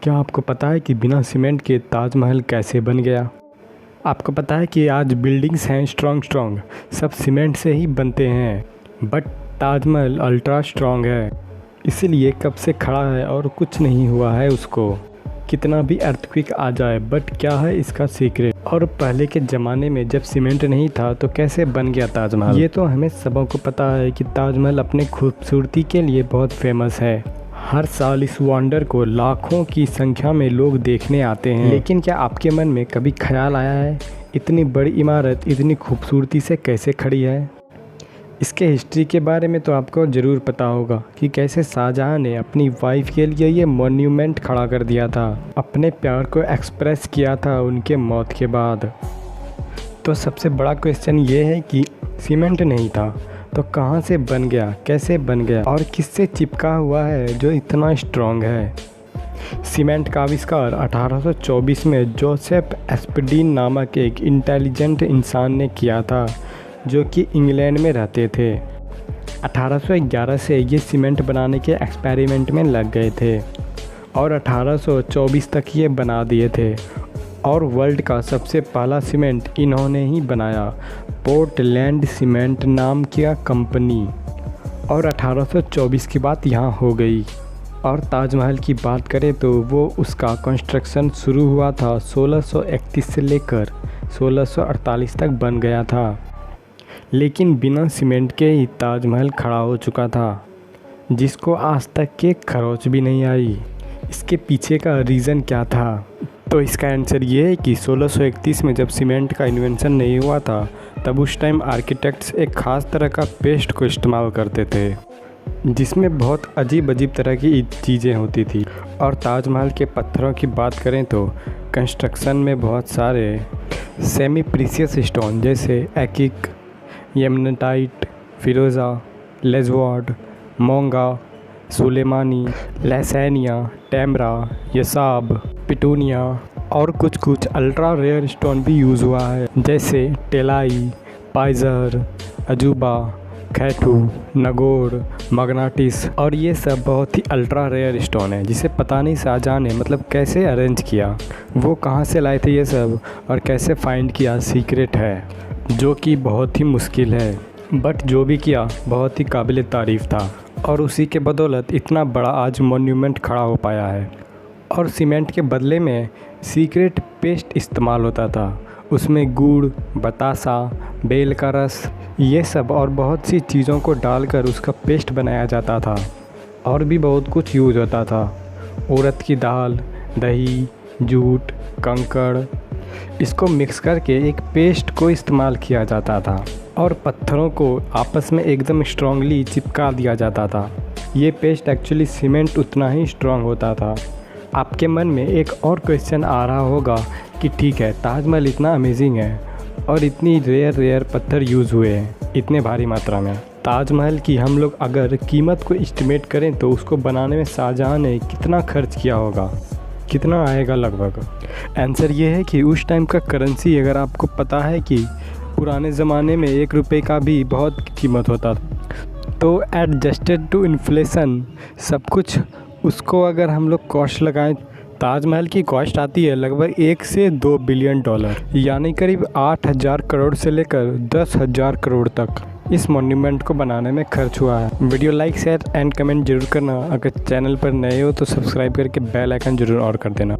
क्या आपको पता है कि बिना सीमेंट के ताजमहल कैसे बन गया? आपको पता है कि आज बिल्डिंग्स हैं स्ट्रॉन्ग सब सीमेंट से ही बनते हैं, बट ताजमहल अल्ट्रा स्ट्रॉन्ग है, इसीलिए कब से खड़ा है और कुछ नहीं हुआ है उसको। कितना भी अर्थक्वेक आ जाए, बट क्या है इसका सीक्रेट? और पहले के ज़माने में जब सीमेंट नहीं था तो कैसे बन गया ताजमहल? ये तो हमें सबों को पता है कि ताजमहल अपने खूबसूरती के लिए बहुत फेमस है। हर साल इस वंडर को लाखों की संख्या में लोग देखने आते हैं। लेकिन क्या आपके मन में कभी ख्याल आया है इतनी बड़ी इमारत इतनी खूबसूरती से कैसे खड़ी है? इसके हिस्ट्री के बारे में तो आपको ज़रूर पता होगा कि कैसे शाहजहां ने अपनी वाइफ के लिए ये मॉन्यूमेंट खड़ा कर दिया था, अपने प्यार को एक्सप्रेस किया था उनके मौत के बाद। तो सबसे बड़ा क्वेश्चन ये है कि सीमेंट नहीं था तो कहाँ से बन गया, कैसे बन गया और किससे चिपका हुआ है जो इतना स्ट्रॉन्ग है? सीमेंट का आविष्कार 1824 में जोसेफ एस्पडीन नामक एक इंटेलिजेंट इंसान ने किया था जो कि इंग्लैंड में रहते थे। 1811 से ये सीमेंट बनाने के एक्सपेरिमेंट में लग गए थे और 1824 तक ये बना दिए थे। और वर्ल्ड का सबसे पहला सीमेंट इन्होंने ही बनाया, पोर्टलैंड सीमेंट नाम की कंपनी। और 1824 की बात यहाँ हो गई। और ताजमहल की बात करें तो वो उसका कंस्ट्रक्शन शुरू हुआ था 1631 से लेकर 1648 तक बन गया था। लेकिन बिना सीमेंट के ही ताजमहल खड़ा हो चुका था, जिसको आज तक के खरोच भी नहीं आई। इसके पीछे का रीज़न क्या था? तो इसका आंसर ये है कि 1631 में जब सीमेंट का इन्वेंशन नहीं हुआ था, तब उस टाइम आर्किटेक्ट्स एक ख़ास तरह का पेस्ट को इस्तेमाल करते थे, जिसमें बहुत अजीब तरह की चीज़ें होती थी। और ताजमहल के पत्थरों की बात करें तो कंस्ट्रक्शन में बहुत सारे सेमी प्रीशियस स्टोन जैसे एक्रिक, यमनाइट, फिरोज़ा, लेज़वार्ड, मोंगा, सुलेमानी, लैसेनिया, टेम्ब्रा, यसाब, पिटूनिया और कुछ अल्ट्रा रेयर स्टोन भी यूज़ हुआ है, जैसे टेलाई, पाइजर, अजूबा, खैटू, नगोर, मगनाटिस। और ये सब बहुत ही अल्ट्रा रेयर स्टोन है, जिसे पता नहीं शाहजहां ने मतलब कैसे अरेंज किया, वो कहाँ से लाए थे ये सब और कैसे फाइंड किया, सीक्रेट है, जो कि बहुत ही मुश्किल है। बट जो भी किया बहुत ही काबिल तारीफ़ था और उसी के बदौलत इतना बड़ा आज मॉन्यूमेंट खड़ा हो पाया है। और सीमेंट के बदले में सीक्रेट पेस्ट इस्तेमाल होता था, उसमें गुड़, बतासा, बेल का रस, ये सब और बहुत सी चीज़ों को डालकर उसका पेस्ट बनाया जाता था। और भी बहुत कुछ यूज होता था, उड़द की दाल, दही, जूट, कंकड़, इसको मिक्स करके एक पेस्ट को इस्तेमाल किया जाता था और पत्थरों को आपस में एकदम स्ट्रांगली चिपका दिया जाता था। ये पेस्ट एक्चुअली सीमेंट उतना ही स्ट्रांग होता था। आपके मन में एक और क्वेश्चन आ रहा होगा कि ठीक है, ताजमहल इतना अमेजिंग है और इतनी रेयर पत्थर यूज़ हुए हैं इतने भारी मात्रा में, ताजमहल की हम लोग अगर कीमत को एस्टिमेट करें तो उसको बनाने में शाहजहां ने कितना खर्च किया होगा, कितना आएगा लगभग? आंसर ये है कि उस टाइम का करेंसी अगर आपको पता है कि पुराने ज़माने में 1 रुपये का भी बहुत कीमत होता था, तो एडजस्टेड टू इन्फ्लेशन सब कुछ उसको अगर हम लोग कॉस्ट लगाएं, ताजमहल की कॉस्ट आती है लगभग 1 से 2 बिलियन डॉलर, यानी करीब 8,000 करोड़ से लेकर 10,000 करोड़ तक इस मॉन्यूमेंट को बनाने में खर्च हुआ है। Video like, share and comment जरूर करना। अगर चैनल पर नए हो तो सब्सक्राइब करके बेल आइकन जरूर ऑन कर देना।